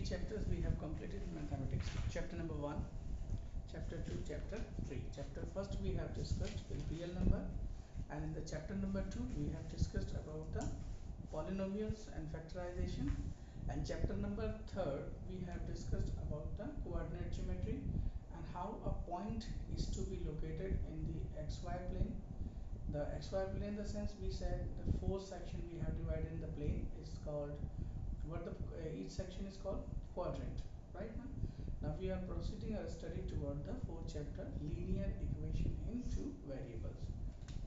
three chapters we have completed in mathematics. Chapter number 1, chapter 2, chapter 3. Chapter first we have discussed the real number, and in the chapter number 2 we have discussed about the polynomials and factorization, and chapter number 3 we have discussed about the coordinate geometry and how a point is to be located in the xy plane. The xy plane, in the sense we said the four section we have divided in the plane is called what the each section is called quadrant. Right now, we are proceeding our study toward the fourth chapter, linear equation in two variables.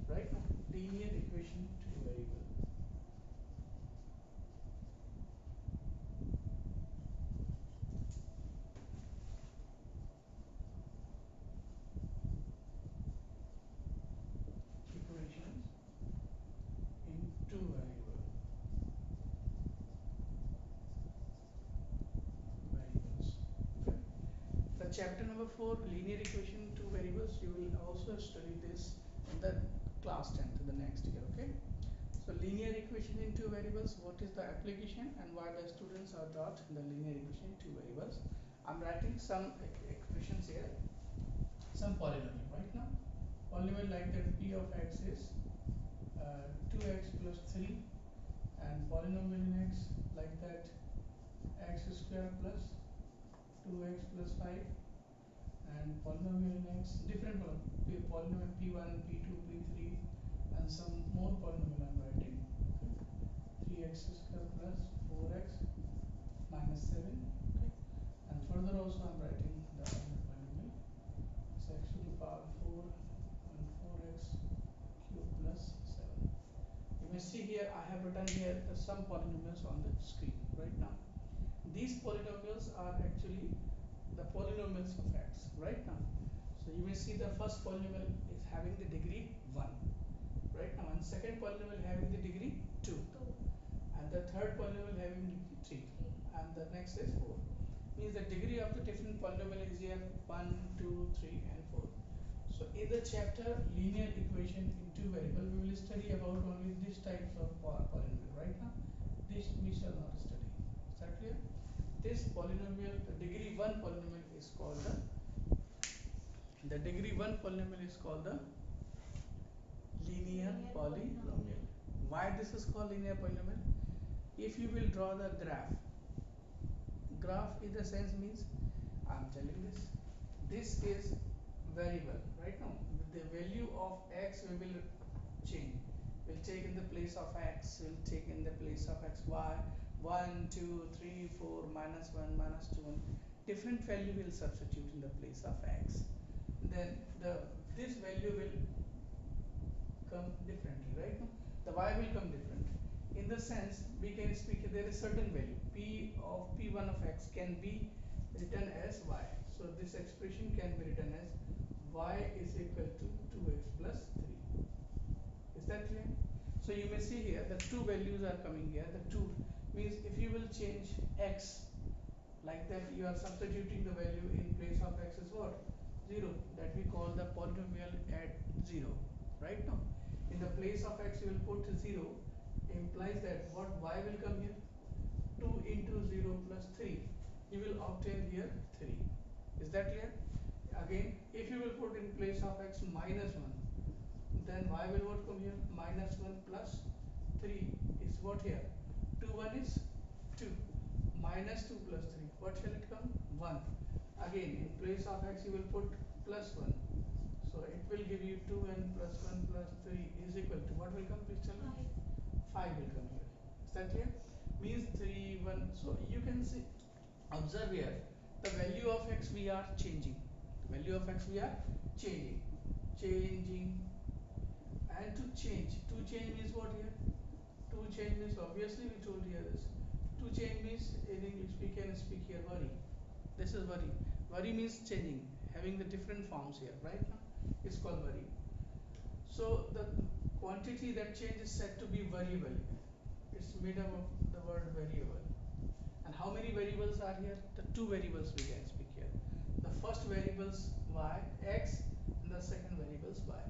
Right now, linear equation two variable equations in two variables. Okay. The chapter number 4, linear equation two variables, you will also study this in the class 10th, the next year. Okay. So linear equation in two variables, what is the application and why the students are taught the linear equation in two variables. I'm writing some expressions here, some polynomial right now. Polynomial like that p of x is 2x plus 3, and polynomial in x like that x square plus 2x plus 5, and polynomial in x different polynomial p1, p2, p3, and some more polynomial I'm writing. Okay. 3x square plus 4x minus 7. Okay. And further also I'm writing the other polynomial. It's actually power 4 and 4x cube plus 7. You may see here I have written here some polynomials on the screen right now. These polynomials are actually the polynomials of x right now. So you may see the first polynomial is having the degree 1 right now, and second polynomial having the degree 2, and the third polynomial having degree 3, and the next is 4. Means the degree of the different polynomial is here 1, 2, 3, and 4. So in the chapter linear equation in two variable, we will study about only this types of polynomial right now. This we shall not study. Is that clear? This polynomial, the degree 1 polynomial is called the degree 1 polynomial is called the linear polynomial. Why this is called linear polynomial? If you will draw the graph in the sense means I'm telling this is variable right now. The value of x we will change, will take in the place of x, will take in the place of x, y, 1 2 3 4 minus 1 minus 2, different value will substitute in the place of x. Then this value will come differently right now. The y will come different in the sense we can speak there is certain value p of p1 of x can be written as y. So this expression can be written as y is equal to 2x plus 3. Is that clear? So you may see here the two values are coming here. The two means if you will change x like that, you are substituting the value in place of x is what? 0. That we call the polynomial at 0 right now. In the place of x you will put 0, implies that what y will come here? 2 into 0 plus 3. You will obtain here 3. Is that clear? Again, if you will put in place of x minus 1, then y will what come here? Minus 1 plus 3 is what here? 2 1 is 2. Minus 2 plus 3. What shall it come? 1. Again, in place of x you will put plus 1. So it will give you 2n plus 1 plus 3 is equal to what will come? Please tell me. 5 will come here. Is that clear? Means 3 1. So you can see, observe here, the value of x we are changing. The value of x we are changing, and to change means what here? To change means obviously we told here this. To change means in English we can speak here worry. This is worry. Worry means changing, having the different forms here right now. It's called worry. So the quantity that change is said to be variable. It's made up of the word variable. And how many variables are here? The two variables we can speak here. The first variables y, x, and the second variables y.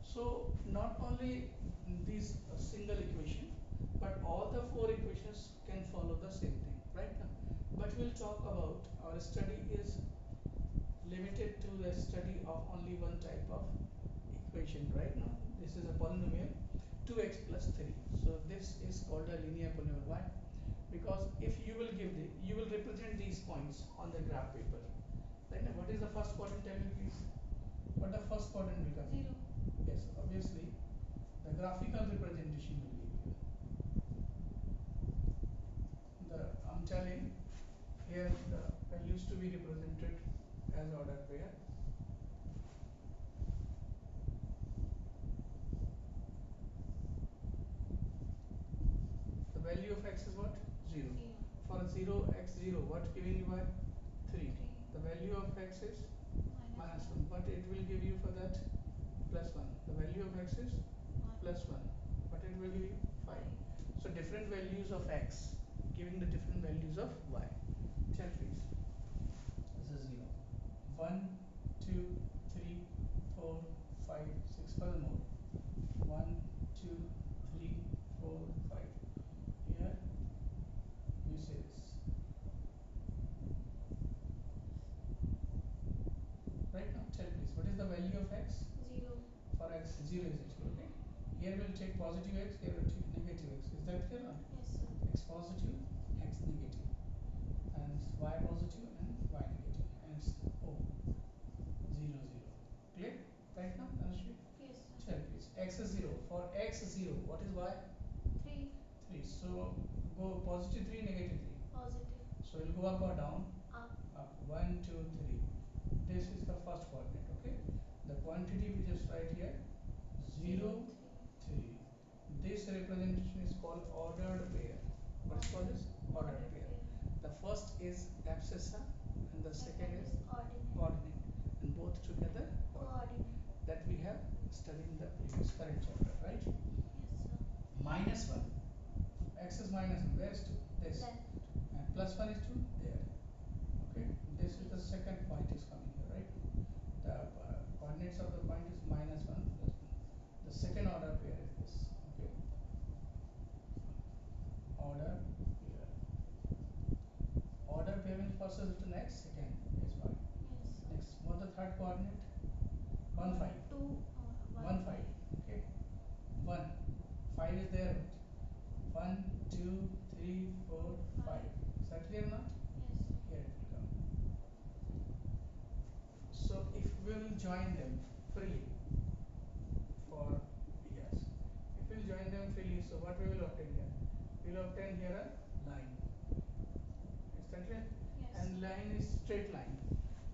So not only this single equation, but all the four equations can follow the same thing right now. what we'll talk about, our study is limited to the study of only one type of equation right now. This is a polynomial 2x plus 3. So this is called a linear polynomial. Why? Because if you will give you will represent these points on the graph paper. Right now, what is the first quadrant? Tell me please. What the first quadrant will come? 0. Yes, obviously the graphical representation will be here. I'm telling here the values to be represented as order pair. The value of x is what? 0. 0. For 0 x 0, what giving you by 3. 3. The value of x is minus Minus 1. What it will give you for that? Plus 1. The value of x is 1. plus 1. What it will give you? 5. 5. So different values of x giving the different values of y. Tell please. This is 0. 1, 2, 3, 4, 5, 6. Furthermore, 1, 2, 3, 4, 5. Here you say this. Right now, tell please, what is the value of x? 0. For x, 0 is it, okay? Here we'll take positive x, here we'll take negative x. Is that clear or not? Yes, sir. X positive, x negative, and y positive and y negative, hence O 0 0. Clear? Right now, Anushri? Yes, sir. Tell please. X is 0. For x 0, what is y? 3. 3. So go positive 3, negative 3. Positive. So we'll go up or down? Up. Up. 1, 2, 3. This is the first coordinate, okay? The quantity we just write here 0, 3. This representation is called ordered pair. What is called this? Ordered pair. The first is abscissa and the second is ordinate. ordinate, and both together Coordinate. that we have studied in the previous current chapter, right? Yes, sir. Minus 1. X is minus 1. Where is 2? This. Left. And plus 1 is 2? There. Okay? This is the second point is coming here, right? The coordinates of the point is minus 1 plus 1. The second order pair is this. Okay? Order pair. Order pair means first is written x, second is y. Yes, sir. Next, what the third coordinate? 1 5. 2. 1 5. Okay? 1. 5 is there. 1, 2, 3, 4, 5. Is that clear now? Yes, sir. Here it will come. So if we will join them freely for yes, if we will join them freely, so what we will obtain here? We will obtain here a line. Is that clear? Yes. And line is straight line.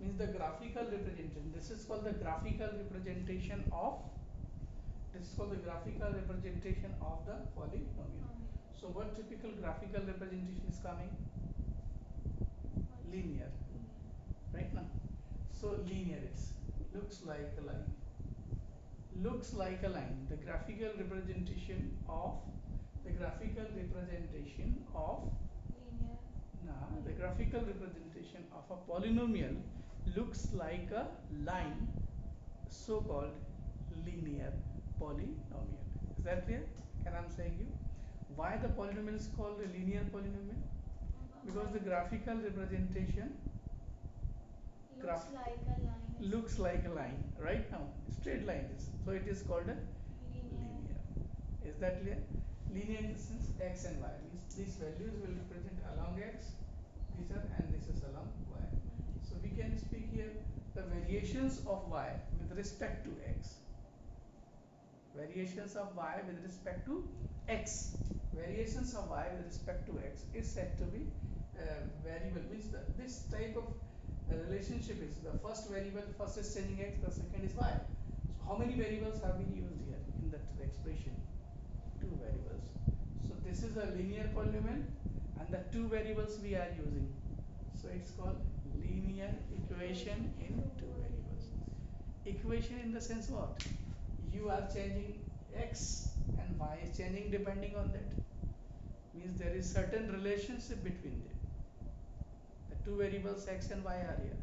Means the graphical representation. This is called the graphical representation of. This is called the graphical representation of the polynomial. So what typical graphical representation is coming? Linear. Right now. So linear is looks like a line. Looks like a line. The graphical representation of Linear. now the graphical representation of a polynomial looks like a line, so called linear polynomial. Is that clear? Can I say you why the polynomial is called a linear polynomial? Because the graphical representation looks like a line. looks like a line right now, straight line is, so it is called a linear. Is that clear? Linear in the sense x and y means these values will represent along x, these are, and this is along y. So we can speak here the variations of y with respect to x. Variations of y with respect to x. Variations of y with respect to x is said to be variable. Means this type of relationship is the first variable, first is changing x, the second is y. So how many variables have been used here in that expression? 2 variables. So this is a linear polynomial and the 2 variables we are using. So it's called linear equation in 2 variables. Equation in the sense what? You are changing x and y is changing depending on that. Means there is certain relationship between them. The 2 variables x and y are here.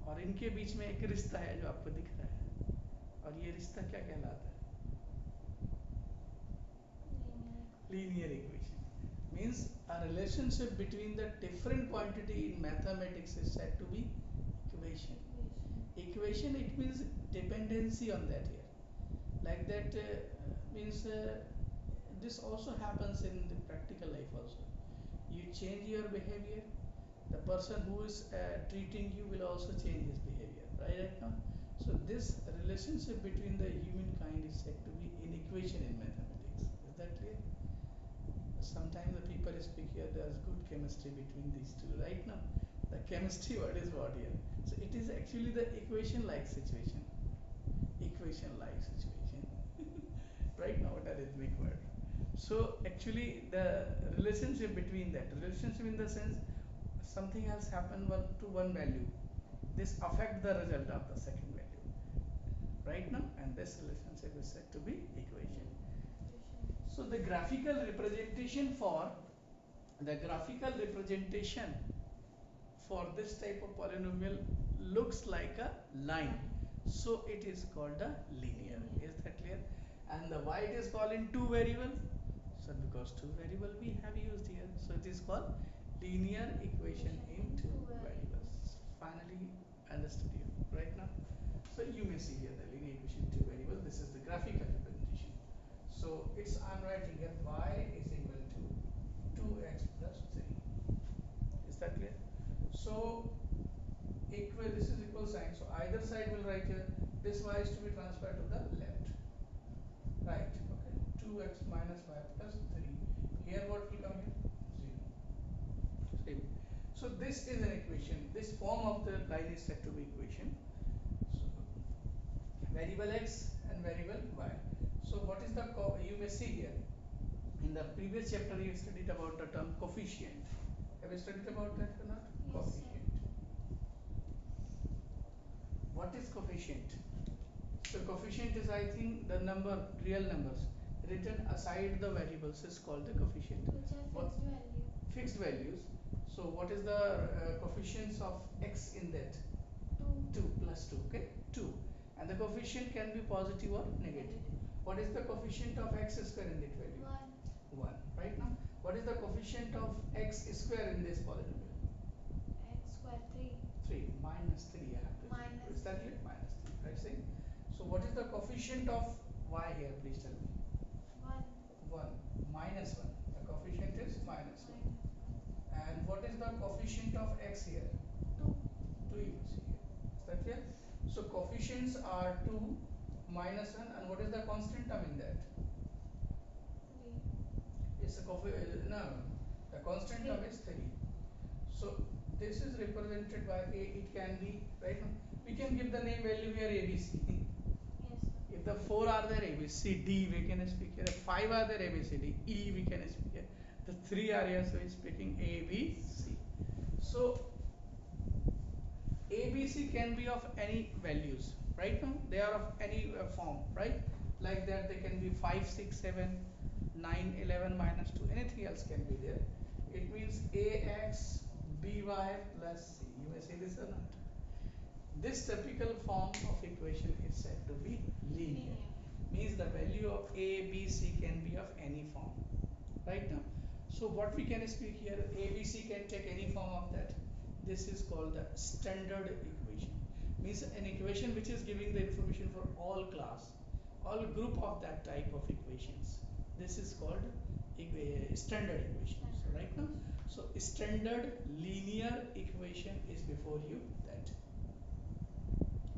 और इनके बीच में एक रिश्ता है जो आपको दिख रहा है, और ये रिश्ता क्या कहलाता है? Linear equation. means a relationship between the different quantity in mathematics is said to be equation. Equation, it means dependency on that here. Like that means this also happens in the practical life also. You change your behavior, the person who is treating you will also change his behavior, right now. So this relationship between the humankind is said to be in equation in mathematics. Is that clear? Sometimes the people speak here, there's good chemistry between these two, right now. The chemistry word is what here? So it is actually the equation like situation. Equation like situation. Right now, what a rhythmic word. So actually the relationship between that, relationship in the sense something has happened to one value, this affect the result of the second value, right now, and this relationship is said to be equation. So the graphical representation for this type of polynomial looks like a line, so it is called a linear. Is that clear? And the why it is called in two variable, so because two variable we have used here, so it is called linear equation in two variables. Finally understood you right now. So you may see here the linear equation two variable, this is the graphical representation. So it's, I'm writing here y is equal to 2x plus 3. Is that clear? So equal, this is equal sign, so either side will write here, this y is to be transferred to the left, right? Okay, 2x minus y plus 3. Here what will come here? 0. Same. So this is an equation, this form of the line is said to be equation. So variable x and variable y. So what is the you may see here in the previous chapter you studied about the term coefficient. Have you studied about that or not? Yes, Coefficient. What is coefficient? So coefficient is, I think, the number, real numbers written aside the variables is called the coefficient. which are What? fixed value. Fixed values. So what is the coefficients of x in that? 2. 2 plus 2, okay? 2. And the coefficient can be positive or negative. What is the coefficient of x square in that value? 1. 1. Right now, what is the coefficient of x square in this polynomial? X square 3. 3 minus 3 I have to Minus say. Is that three. it? Minus 3, right? See? So what is the coefficient of y here? Please tell me. 1. 1 minus 1. The coefficient is minus 1. Minus 1. And what is the coefficient of x here? 2. 2 you will see here. Is that clear? So coefficients are 2 minus 1, and what is the constant term in that? 3. It's a no, the constant term is 3. So this is represented by a, it can be, right now we can give the name value here ABC. Yes, sir. If the 4 are there, A B C D we can speak here. If 5 are there, A B C D E we can speak here. The 3 are here, so we speaking A B C. So A B C can be of any values, right now they are of any form, right? Like that they can be 5 6 7 9 11 minus 2, anything else can be there. It means AX BY plus C. You may say this or not. This typical form of equation is said to be linear. Means the value of A, B, C can be of any form. Right now. So what we can speak here, A, B, C can take any form of that. This is called the standard equation. Means an equation which is giving the information for all class, all group of that type of equations. This is called standard equation. So right now, so standard linear equation is before you that.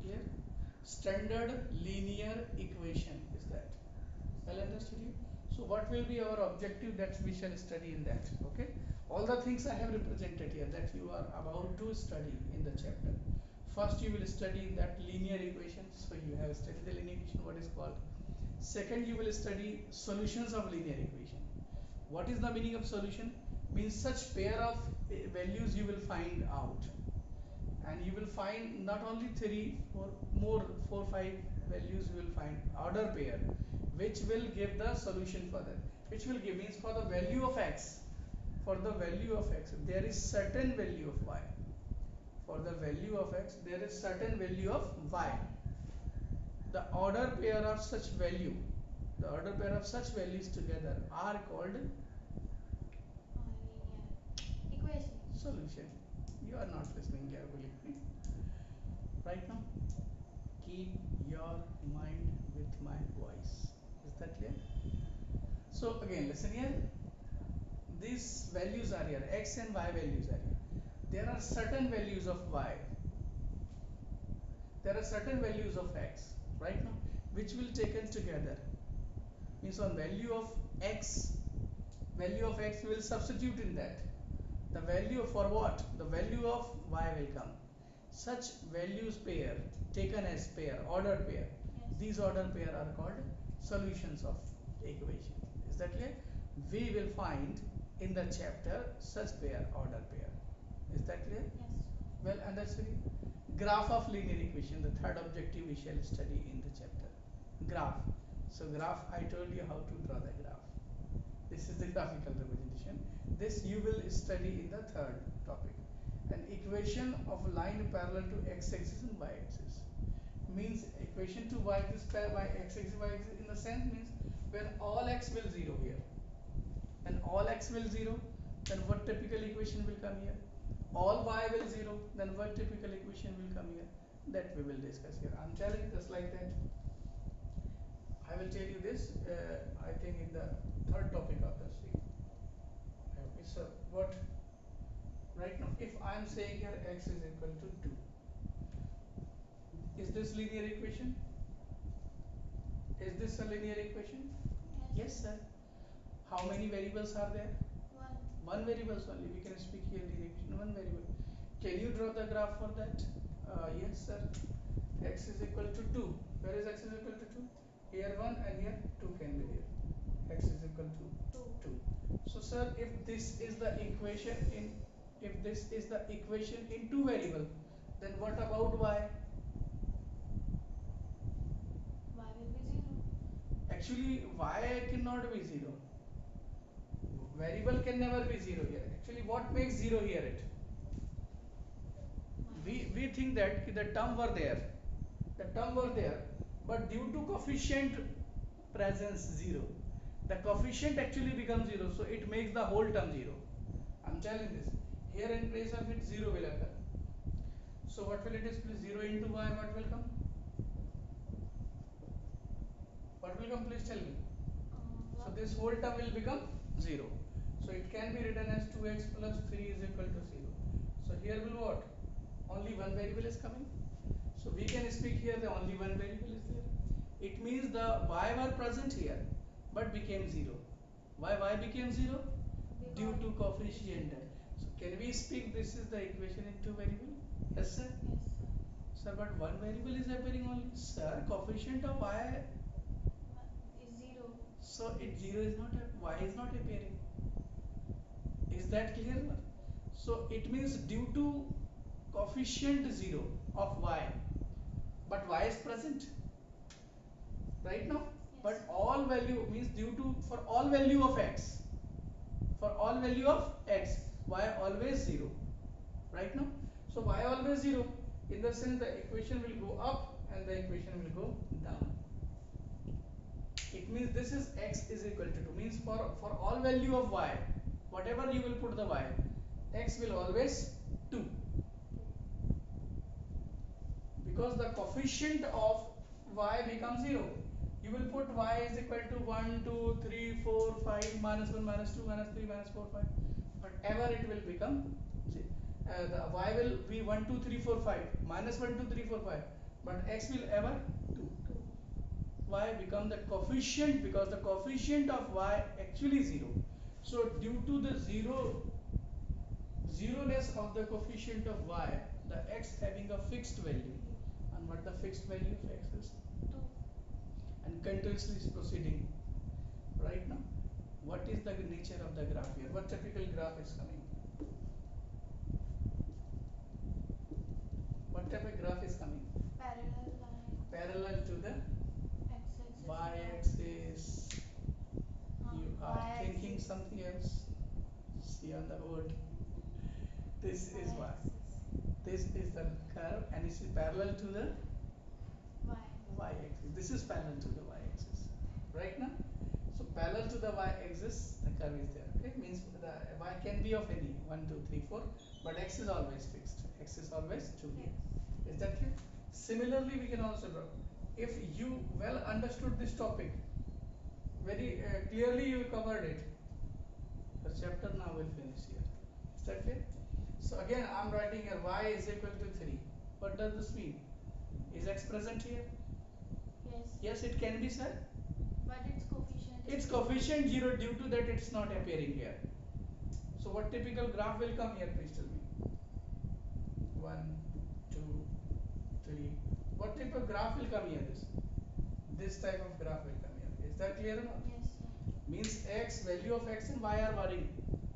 Clear? Standard linear equation is that. Well understood you? So what will be our objective that we shall study in that? Okay? All the things I have represented here that you are about to study in the chapter. First you will study that linear equation. So you have studied the linear equation, what is called. Second you will study solutions of linear equation. What is the meaning of solution? Means such pair of values you will find out, and you will find not only 3 4 more 4 5 values, you will find order pair which will give the solution for that, which will give means for the value of x, for the value of x there is certain value of y, for the value of x there is certain value of y. The order pair of such value, the order pair of such values together are called solution. You are not listening carefully. Right now, keep your mind with my voice. Is that clear? So again, listen here. These values are here. X and Y values are here. There are certain values of Y. There are certain values of X. Right now, which will taken together. Means on value of X we will substitute in that. The value for what? The value of Y will come. Such values pair taken as pair, ordered pair. Yes. These ordered pair are called solutions of equation. Is that clear? We will find in the chapter such pair, ordered pair. Is that clear? Yes. Well understood. Graph of linear equation, the third objective we shall study in the chapter. Graph. So graph, I told you how to draw the graph. This is the graphical representation. This you will study in the third topic. An equation of a line parallel to x-axis and y-axis means equation to y-axis by x-axis y-axis in the sense means when all x will 0 here. When all x will 0, then what typical equation will come here? All y will 0, then what typical equation will come here? That we will discuss here. I'm telling just like that. I will tell you this, I think in the third topic of the stream. Okay, so what right now if I am saying here x is equal to 2, is this linear equation? Is this a linear equation? Yes, sir. How many variables are there? One. One variables only. We can speak here linear equation, one variable. Can you draw the graph for that? Yes, sir. X is equal to 2. Where is x is equal to 2? Here 1 and here 2 can be there. X is equal to Two. 2. So sir, if this is the equation in two variable, then what about y? Y will be 0. Actually y cannot be 0. Variable can never be 0 here. Actually what makes 0 here it? We think that the term were there. The term were there, but due to coefficient presence 0, the coefficient actually becomes 0, so it makes the whole term 0. I'm telling this. Here in place of it 0 will occur. So what will it display? 0 into y, what will come? What will come? Please tell me. So this whole term will become 0. So it can be written as 2x plus 3 is equal to 0. So here will what? Only one variable is coming. So we can speak here the only one variable is there. It means the y were present here but became 0. Why became 0? Due to coefficient. So can we speak this is the equation in two variable? Yes sir. Yes, sir. Sir, but one variable is appearing only. Sir, coefficient of y, Is 0. so it 0 is not, y is not appearing. Is that clear? So it means due to coefficient 0 of y, but y is present right now. Yes. But all value means due to for all value of x, for all value of x, y always 0 right now. So y always 0 in the sense the equation will go up and the equation will go down. It means this is x is equal to 2 means for all value of y, whatever you will put the y, x will always 2 because the coefficient of y becomes 0. You will put y is equal to 1 2 3 4 5 minus 1 minus 2 minus 3 minus 4 5, whatever it will become, the y will be 1 2 3 4 5 minus 1 2 3 4 5, but x will ever 2. Y become the coefficient because the coefficient of y actually 0. So due to the zeroness of the coefficient of y, the x having a fixed value, and what the fixed value of x is, 2. and continuously is proceeding right now. What is the nature of the graph here? What typical graph is coming? What type of graph is coming? Parallel line. Parallel to the X-axis. y-axis. You are Y-axis. thinking something else. See on the board. This is y. Y-axis. This is the curve and it is parallel to the Y. y-axis. This is parallel to the y-axis. Right now? So parallel to the y-axis, the curve is there. Okay, means the y can be of any 1, 2, 3, 4, but x is always fixed. X is always 2 Yes. here. Is that clear? Similarly, we can also draw. If you well understood this topic, very clearly you covered it. The chapter now will finish here. Is that clear? So again, I'm writing here y is equal to 3. What does this mean? Is x present here? Yes. Yes, it can be, sir. But its coefficient is Its coefficient 0, due to that it's not appearing here. So what typical graph will come here? Please tell me. 1, 2, 3. What type of graph will come here? This type of graph will come here. Is that clear or not? Yes, sir. Means x, value of x and y are varying,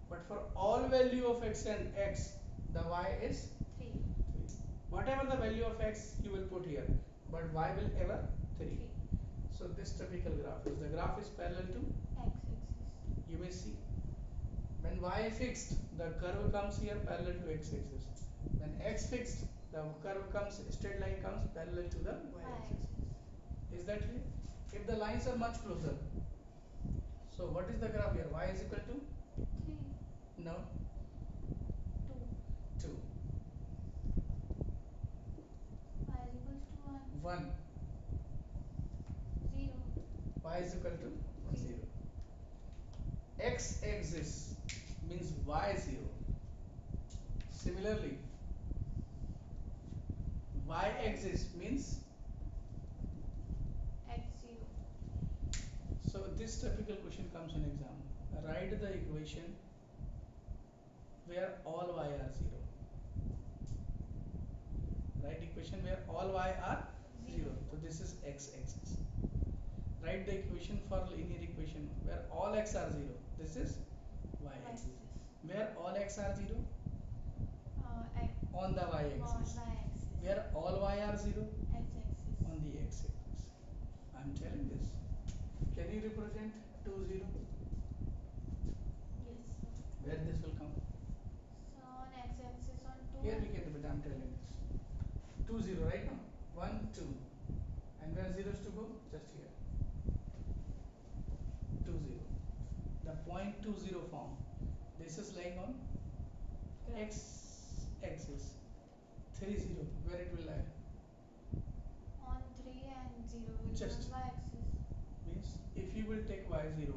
but for all value of x and x, the y is 3. 3. Whatever the value of x you will put here, but y will ever 3. 3. So this typical graph is, the graph is parallel to, X-axis. you may see, when y fixed, the curve comes here parallel to x-axis. When x fixed, the curve comes, straight line comes parallel to the y-axis. Y-axis. Is that clear? If the lines are much closer, so what is the graph here? Y is equal to? 3. No, 2. 2. Y is equals to 1. 1. 0. Y is equal to 0. X axis means y 0. Similarly, y axis means, X 0. so this typical question comes in exam. Write the equation where all y are 0. Write equation where all y are 0. So this is x axis. Write the equation for linear equation where all x are 0. This is y axis. Where all x are 0? X On the y axis. Y-axis. Where all y are 0? X-axis. On the x axis. I'm telling this. Can you represent 2, 0? Yes, sir. Where this will come? So on x-axis on 2. Here we can represent, I'm telling this. 2, 0 right now. 1, 2. And where zeros to go? Just here. 2, 0. The point 2, 0 form. This is lying on x axis. 3, 0. Where it will lie? On 3 and 0 will Just. be on y-axis. Means if you will take y 0,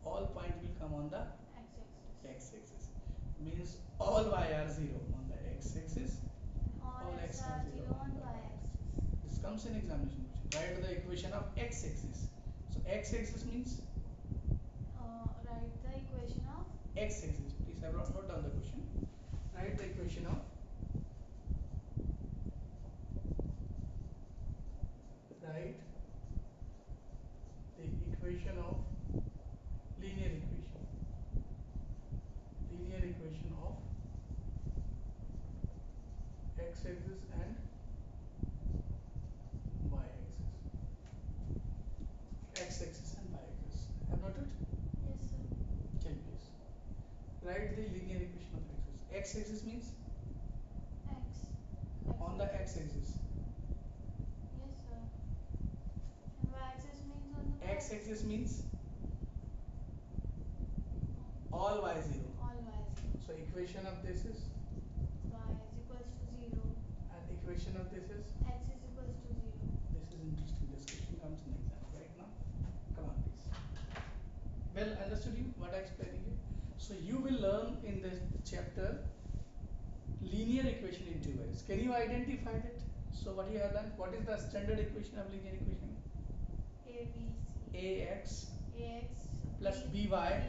all point will come on the X-axis. x axis. Means all y are 0 on the x axis. All All x x are are 0 0 on on the y-axis. This comes in examination question. Write the equation of x axis. So x axis means Write the equation of x axis. Please have note down the question. Write the equation of, write the equation of linear equation. Linear equation of x axis and y axis. X axis and y axis. Have noted? yes, sir. Tell me please. Write the linear equation of x axis. X axis means X. on the x axis. Yes, sir. And y-axis means on the X axis means all y 0. all y 0. So equation of this is, Y is equals to 0. and equation of this is, X is equals to 0. this is interesting. This question comes in exam right now. Come on please. Well understood you what I explaining you? So you will learn in this chapter linear equation in 2 ways. Can you identify that? So what you have done? What is the standard equation of linear equation? A, B, C. Ax Ax plus B, by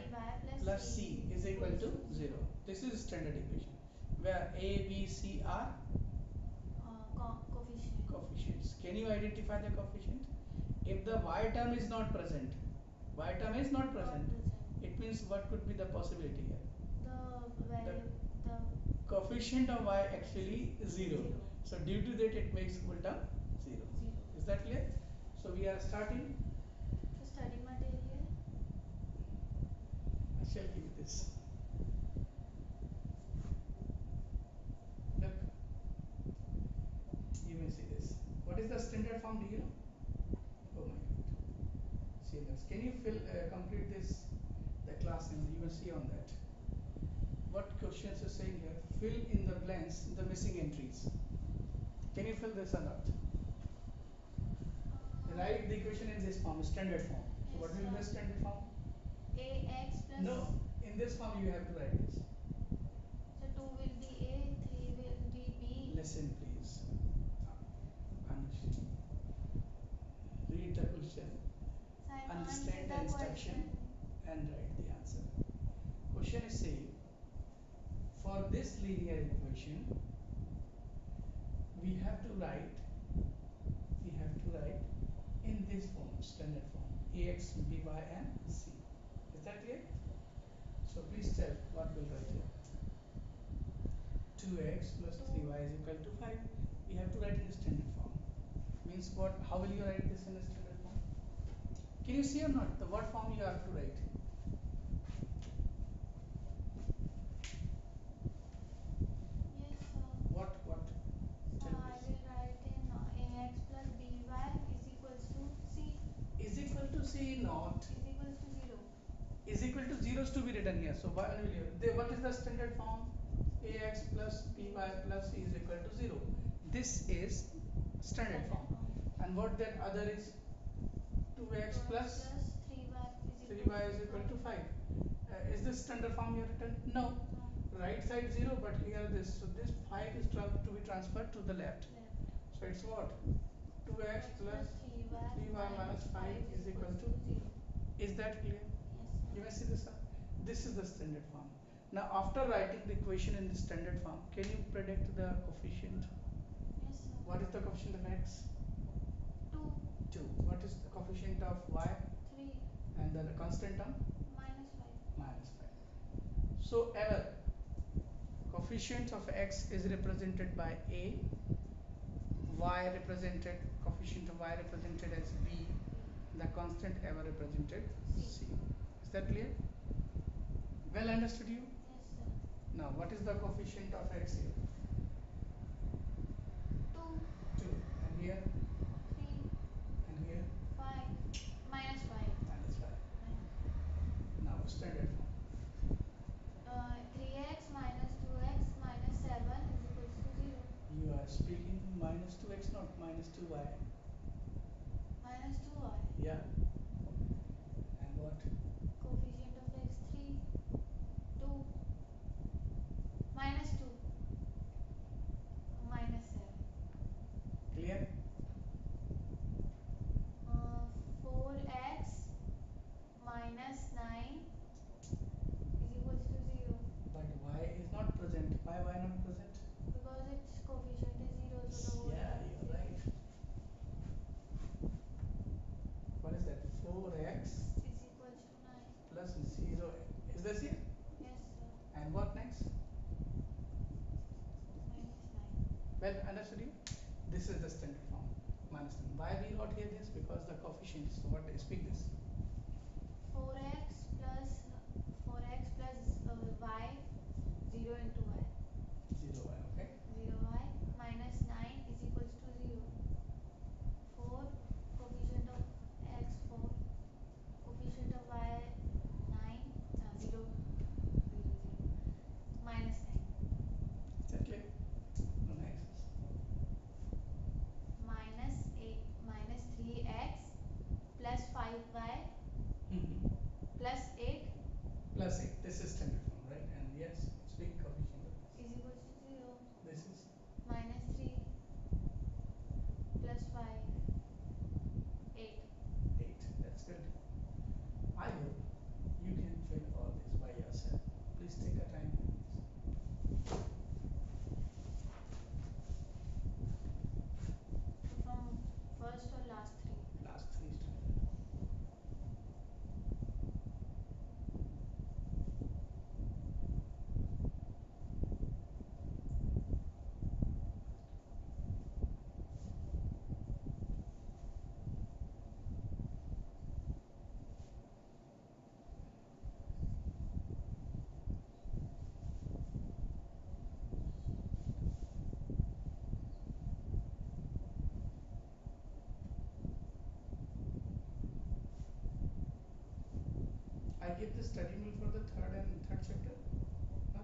plus C c is equal to 0. This is standard equation where a, b, c are Coefficient. coefficients. Can you identify the coefficient? If the y term is not present, y term is not present, it means what could be the possibility here? The value, the Coefficient of y actually is 0. 0. So due to that it makes full term 0. 0. Is that clear? So we are starting. So study material. I shall give you this. Look, you may see this. What is the standard form? Do you know? Oh my god. See this. Can you complete this? The class name, you will see on that. What questions is saying here? Fill in the blanks, the missing entries. Can you fill this or not? Write the equation in this form, standard form. So what will be the standard form? ax plus. No, in this form you have to write this. So 2 will be a, 3 will be b. Listen please. Anushri. Read the question, So I can't understand read the the instruction question. and write the answer. Question is saying, for this linear equation, we have to write in this form, standard form, ax, by and c. Is that clear? So please tell what will write here. 2x plus 3y is equal to 5. We have to write in standard form. Means what? How will you write this in a standard form? Can you see or not? The what form you have to write? Yes, sir. What? So Tell I please. will write in ax plus by is equals to c Is equal to c, not. is equals to 0. Is equal to 0 is to be written here. So why will you? What is the standard form? Ax plus by plus c is equal to 0. This is standard form. And what that other is? 2x plus 3y is equal to 5. Is this standard form here written? No. No. Right side 0, but here this. So this 5 is to be transferred to the left. Left. So it's what? 2x plus 3y minus 5 is equal to. 0. Is that clear? Yes, You sir. may see this. This is the standard form. Now, after writing the equation in the standard form, can you predict the coefficient? Yes, sir. What is the coefficient of x? 2, 2. What is the coefficient of y? 3, And the constant term? minus 5. Minus 5. So, ever coefficient of x is represented by a, coefficient of y represented as b, the constant ever represented c. Is that clear? Well understood you? Yes, sir. Now, what is the coefficient of x here? 2, 2. And here? 3, And here? 5, minus 5. Minus 5. Now, standard form. 3x minus 2x minus 7 is equals to 0. You are speaking minus 2x, not minus 2y. Minus 2y. Yeah. And what? Coefficient of x 3, 2, minus 2, minus 7. Clear? 4x minus 9 is equals to 0 But y is not present. Why y not present? because its coefficient is 0, so the whole Yeah, term is you're 0. right. What is that? 4x Is equals to 9. plus 0. Is this here? Yes, sir. And what next? Minus 9. Well, understood you? This is the standard form. Minus 9. Why we wrote here this? Because the coefficient. So what? Speak this. 4x plus y 0 into y 0y. Okay. 0y minus 9 is equals to 0. 4 coefficient of x 4 coefficient of y 9 0 0 0 minus 9 Is that clear? No next. minus 8 minus 3x plus 5y Mm-hmm. plus 8 Plus 8. This is standard form, right? And yes, it's big coefficient give the study mail for the third chapter? Huh?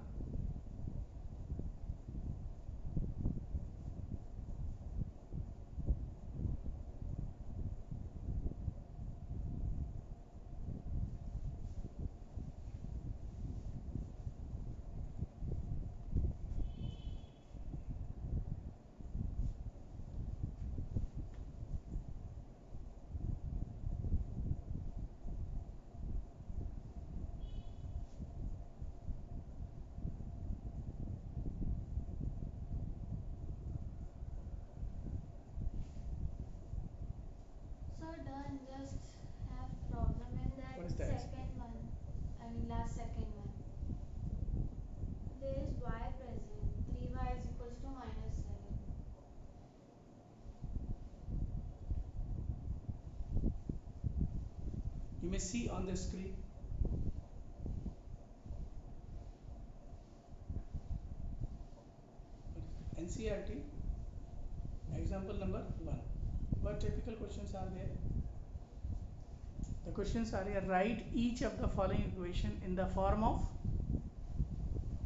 Sir, done. Just have problem in that What is that? second one. I mean last second one. There is y present. 3y is equals to minus 7. You may see on the screen. NCERT example number 1. What typical questions are there? The questions are here: write each of the following equation in the form of,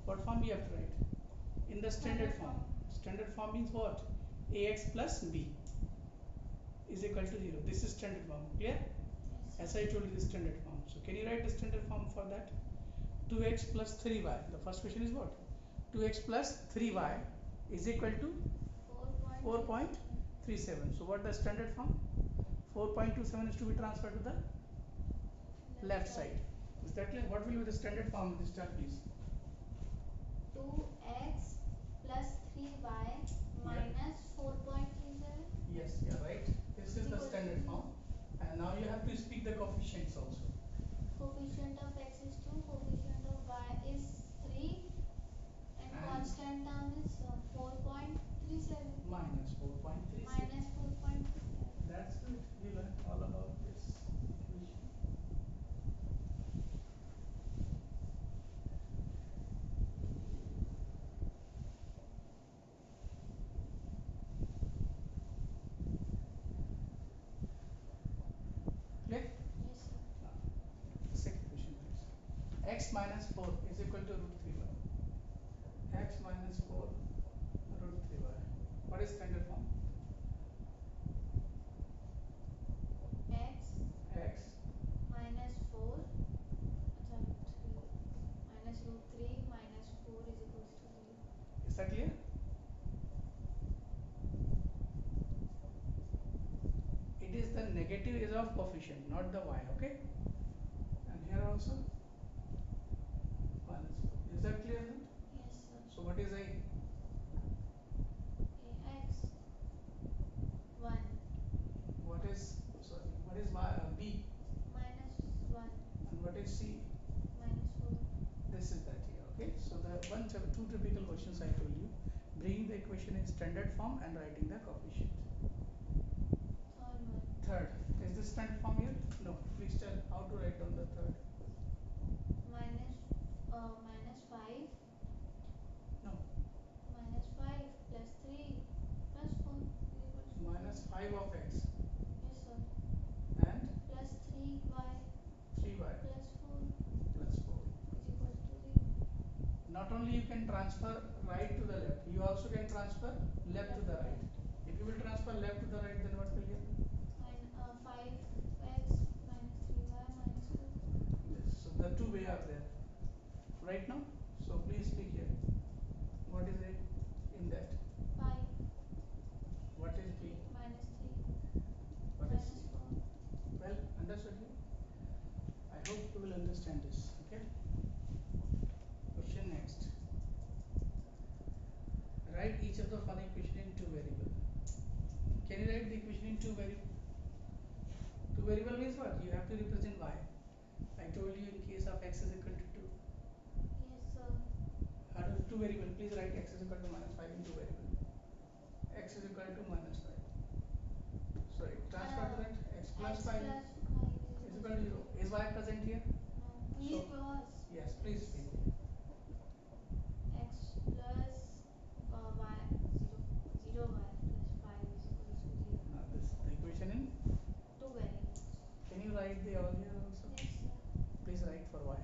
what form we have to write? In the standard form. Standard form means what? Ax plus b is equal to 0. This is standard form. Clear? Yes, As I told you, the standard form. So can you write the standard form for that? 2x plus 3y. The first question is what? 2x plus 3y is equal to 4.37. 4.37. So what the standard form? 4.27 is to be transferred to the left side. Is that clear? What will be the standard form this time, please? 2x plus 3y Yeah. minus 4.37. Yes, you're right. This is the standard form. And now you have to speak the coefficients also. Coefficient of x is 2, coefficient of y is 3, and And constant term is 4.37 minus 4.37. minus 4.37. That's good. You learned all about this equation. Clear? Yes, sir. Now, second question, please. X minus 4 is equal to root 3y. X minus 4 root 3y. What is standard form? X X minus 4, sorry, 3 minus root 3 minus 4 is equals to 0. is that clear? It is the negative is of coefficient, not the y, okay? And here also minus 4. Is that clear then? Yes, sir. So what is A? Ax 1 What is, sorry, what is y, B? minus 1 And what is C? minus 4. This is that here, okay? So the two typical questions I told you: bringing the equation in standard form and writing the coefficient. Third one. Third, is this standard form here? No. Please tell how to write down the third. Minus 5 No. minus 5 plus 3 plus 4 is equals to Minus 0. 5 of x Yes, sir. and Plus 3y 3y plus 4 plus 4. is equals to 0. Not only you can transfer right to the left, you also can transfer left to the right. If you will transfer left to the right, then what will happen? And 5x minus 3y minus 4. Yes. So the two way are there right now. So please speak here. What is it in that? 5 What is B? minus 3 What is minus C? 4. Well, understood you? I hope you will understand this. Okay. Question next. Write each of the following equation in two variable. Can you write the equation in two variable? Two variable means what? You have to represent y. I told you in case of x is equal to 2. Yes, sir. How to two variable? Please write x is equal to minus 5 in two variable. X is equal to minus 5. Sorry, transfer to that. X plus X 5 plus 5 is equal to 0. Is y present here? No, So, it was. yes, please speak. X plus y 0 y plus 5 is equals to 0. Now this the equation in. Two variables. Can you write the all here also? Yes, sir. Please write for for y.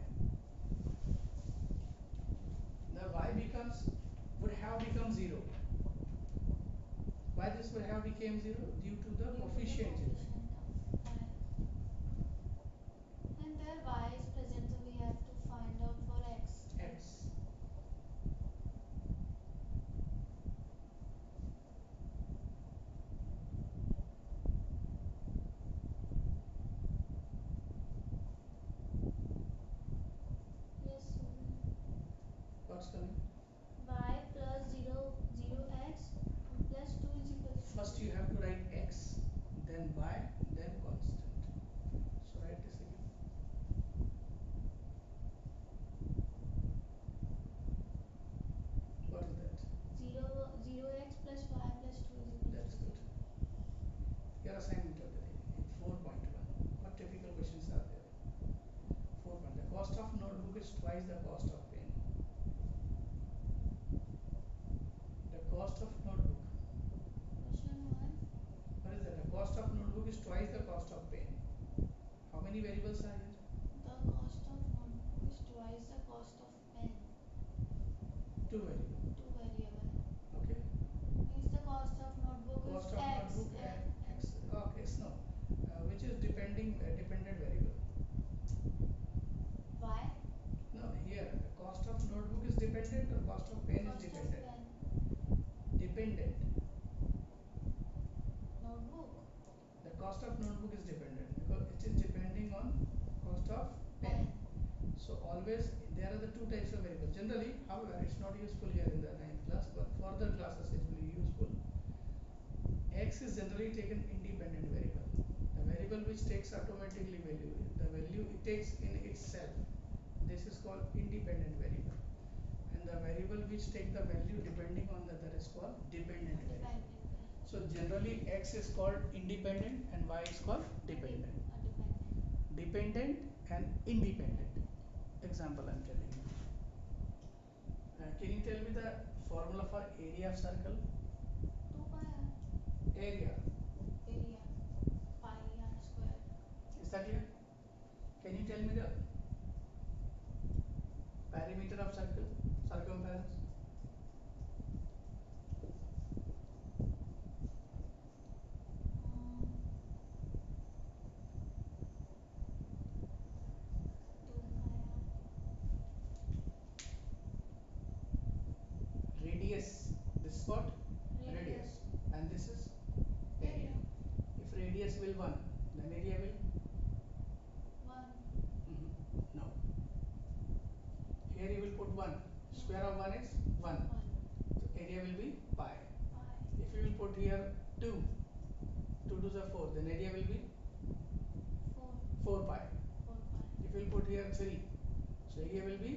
The y becomes would have become 0. Why this would have became 0? Due to the coefficient children. of y. And there y is present, so we have to find out for x. X. Yes, What's coming? y plus 0 x plus 2 is equals to First you have to write x, then y, then constant. So write this again. What is that? 0 x plus y plus 2 is equals That's to good. 0. Your assignment of the day in 4.1. What typical questions are there? 4. The cost of notebook is twice the cost of pen. The cost of notebook. Question 1. What is that? The cost of notebook is twice the cost of pen. How many variables are here? The cost of notebook is twice the cost of pen. Two variables. Two variable. Okay. Means the cost of notebook Cost is of x notebook and x. Okay, no. Which is dependent variable. y. No, here the cost of notebook is dependent or cost of pen is Cost of dependent. pen. Dependent. Notebook. The cost of notebook is dependent because it is depending on cost of pen. So always there are the two types of variables. Generally, however, it's not useful here in the 9th class, but further classes it will be useful. X is generally taken independent variable. The variable which takes automatically value, the value it takes in itself. This is called independent variable. And the variable which take the value depending on the other is called dependent variable. So generally X is called independent and Y is called dependent. Dependent and independent. Example I am telling you. Can you tell me the formula for area of circle? 2 pi r. Area. Area. Pi r square. Is that clear? Can you tell me the perimeter of circle? Circumference? Um, 2 pi r. Radius. This is what? Radius. And this is area. Area. If radius will 1, then area will 1. no. Here you will put 1. Square of 1 is 1. 1. So area will be pi. Pi. If you will put here 2, 2 to the 4, then area will be 4. 4 pi. 4 pi. If you will put here 3, so area will be.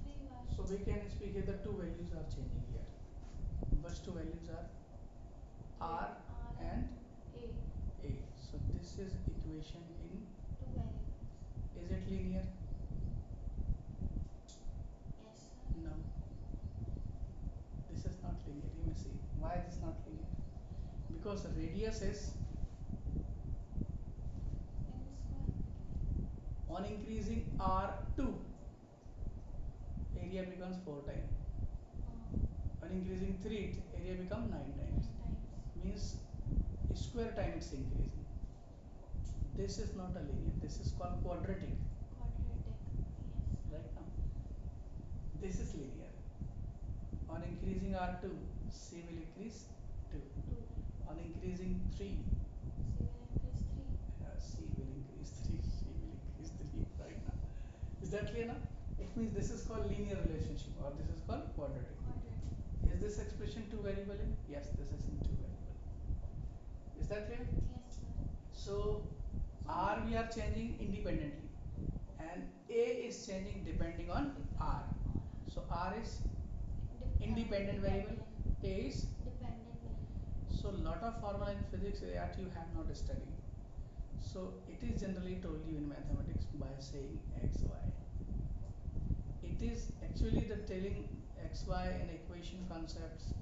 3 pi. So we can speak here the two values are changing here. First two values are R and A. A. So this is equation in. Two variables. Is it linear? Yes, sir. No. This is not linear. You may see why it is not linear. Because radius is In square. on increasing R2, area becomes 4 times. On increasing 3, area becomes 9 times. 9 times. Means square time it's increasing. This is not a linear. This is called quadratic. Quadratic. Yes. Right now, this is linear. On increasing R2, C will increase 2. 2. On increasing 3, C will increase 3. C will increase 3 right now. Is that clear now? It means this is called linear relationship or this is called quadratic. Quadratic. Is this expression two variable in? Yes, this is in two variable. Is that clear? Yes, sir. So R we are changing independently and A is changing depending on R. So R is independent variable, A is. Dependent variable. So lot of formula in physics that you have not studied. So it is generally told you in mathematics by saying x, y. It is actually the telling x, y and equation concepts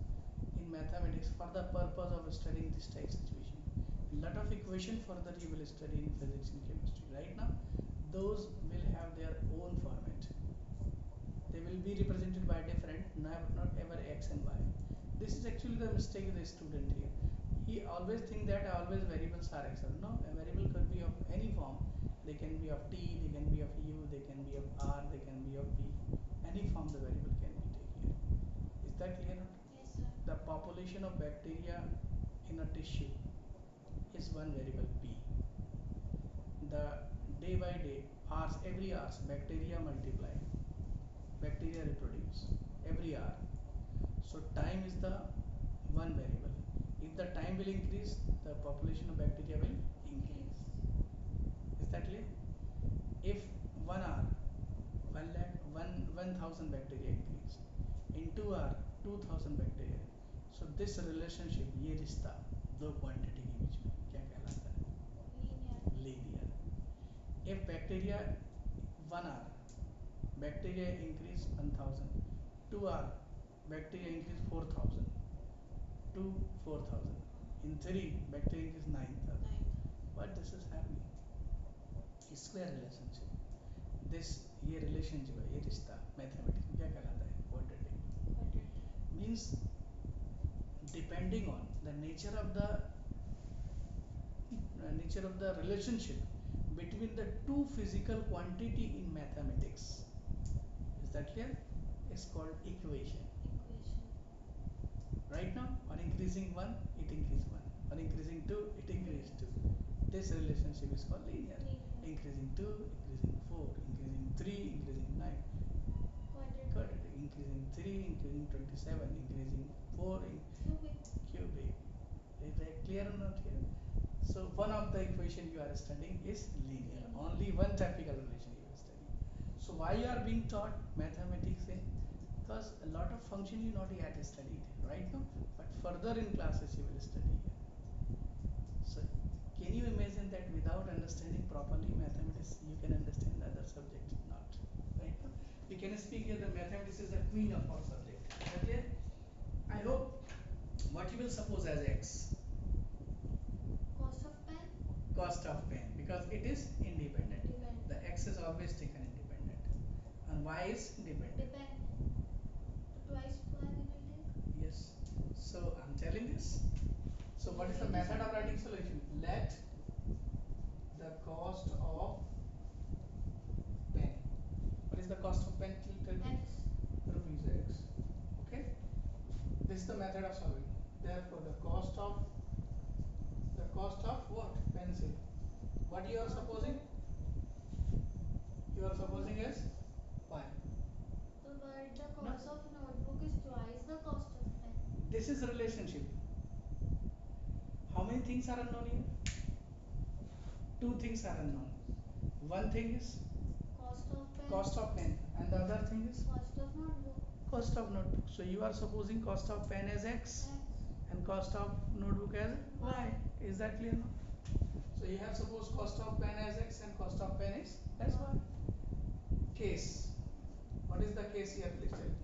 in mathematics for the purpose of studying this type situation. Lot of equation further you will study in physics and chemistry. Right now, those will have their own format. They will be represented by different, not ever x and y. This is actually the mistake of the student here. He always think that always variables are x. No, a variable could be of any form. They can be of t, they can be of u, they can be of r, they can be of v. Any form the variable can be taken here. Is that clear? Yes, sir. The population of bacteria in a tissue is one variable p. The day by day, hours, every hours, bacteria multiply, bacteria reproduce every hour. So time is the one variable. If the time will increase, the population of bacteria will increase. Is that clear? If 1 hour, 1 lakh, 1,000 bacteria increase. In 2 hour, 2,000 bacteria. So this relationship, ये रिश्ता दो quantity के बीच में क्या कहलाता है? Linear. Linear. If bacteria 1 hour, bacteria increase 1,000. 2 hour, bacteria increase 4,000 to 4,000. In 3, bacteria increase 9,000. What this is happening? Square relationship. This ये relationship है, ये रिश्ता मैथमेटिक्स में क्या कहलाता है? Quadratic. Means depending on the nature of the relationship between the two physical quantity in mathematics. Is that clear? It's called equation. Equation. Right now, on increasing 1, it increases 1. On increasing 2, it increases 2. This relationship is called linear. Linear. Increasing 2, increasing 4, increasing 3, increasing 9. Quadratic. Quadratic. Increasing 3, increasing 27, increasing 4, Cubic. cubic. Is that clear or not here? So one of the equation you are studying is linear. Only one typical relation you are studying. So why you are being taught mathematics in? Because a lot of function you not yet studied right now, but further in classes you will study here. So can you imagine that without understanding properly mathematics you can understand the other subject not? Right now we can speak here the mathematics is the queen of all subject. Okay, I hope what you will suppose as x. Cost of pen. Cost of pen, because it is independent. Independent. The x is always taken independent and y is dependent. Depend. Twice y we will take. Yes. So I'm telling this. So what is the method of writing solution? Let the cost of pen. What is the cost of pen? Tell me. X. Rupees x. Okay. This is the method of solving. Therefore, the cost of what? Pencil. What you are supposing? You are supposing as pi. So but the No. cost of notebook is twice the cost of pen. This is relationship. How many things are unknown here? Two things are unknown. One thing is Cost of pen. cost of pen, and the other thing is Cost of notebook. cost of notebook. So you are supposing cost of pen as x X. and cost of notebook as y. Y. Is that clear now? So you have supposed cost of pen as x and cost of pen is as y. Case. What is the case here? Please tell me.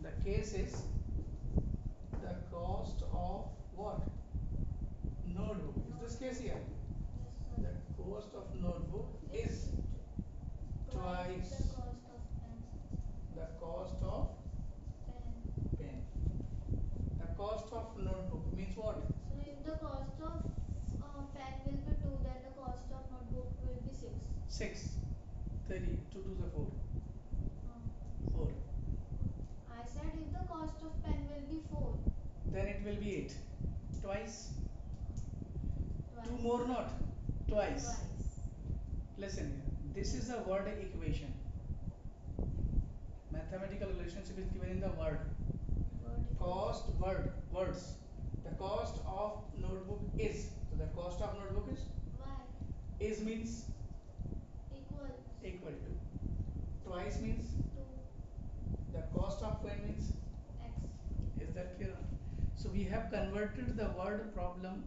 The case is the cost of what? Notebook. Is this case here? Yes, The sir. cost of notebook is twice the cost of pencil. the cost of Pen. pen. The cost of notebook means what? So if the cost of pen will be 2, then the cost of notebook will be 6. 6. 3. 2 to the 4. Uh, 4. I said if the cost of pen will be 4. Then it will be 8. Twice. Twice. 2 more not. Twice. Twice. Listen here. This is a word equation. Mathematical relationship is given in the word. Cost words. The cost of notebook is. So the cost of notebook is. Y. Is means Equal. equal to. Twice means 2. the cost of pen means. X. Is that clear? So we have converted the word problem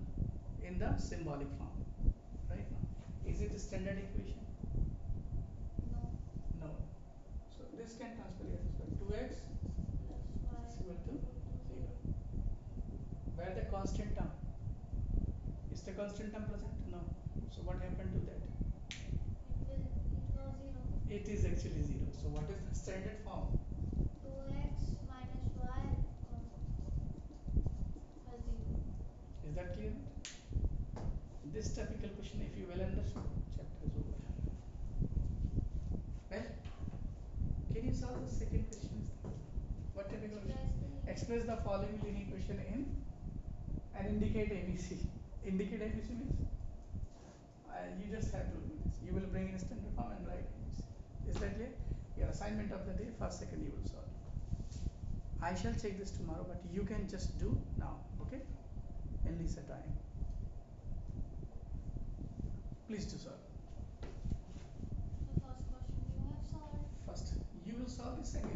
in the symbolic form. Right now. Is it a standard equation? No. No. So this can transfer here. So 2x Plus is y. equal to 0. Where the constant term? Is the constant term present? No. So what happened to that? It It is actually 0. So what is the standard form? 2x minus y plus 0. Is that clear? This typical question, if you well understood, chapter is over. Well, can you solve the second question? What typical question? Express the following linear equation in and indicate ABC. Indicate ABC means you just have to do this. You will bring in standard form and write ABC. Is that clear? Your assignment of the day, first, second, you will solve. I shall check this tomorrow, but you can just do now, okay? In Lisa time. Please do solve. The first question you have solved. First, you will solve the second.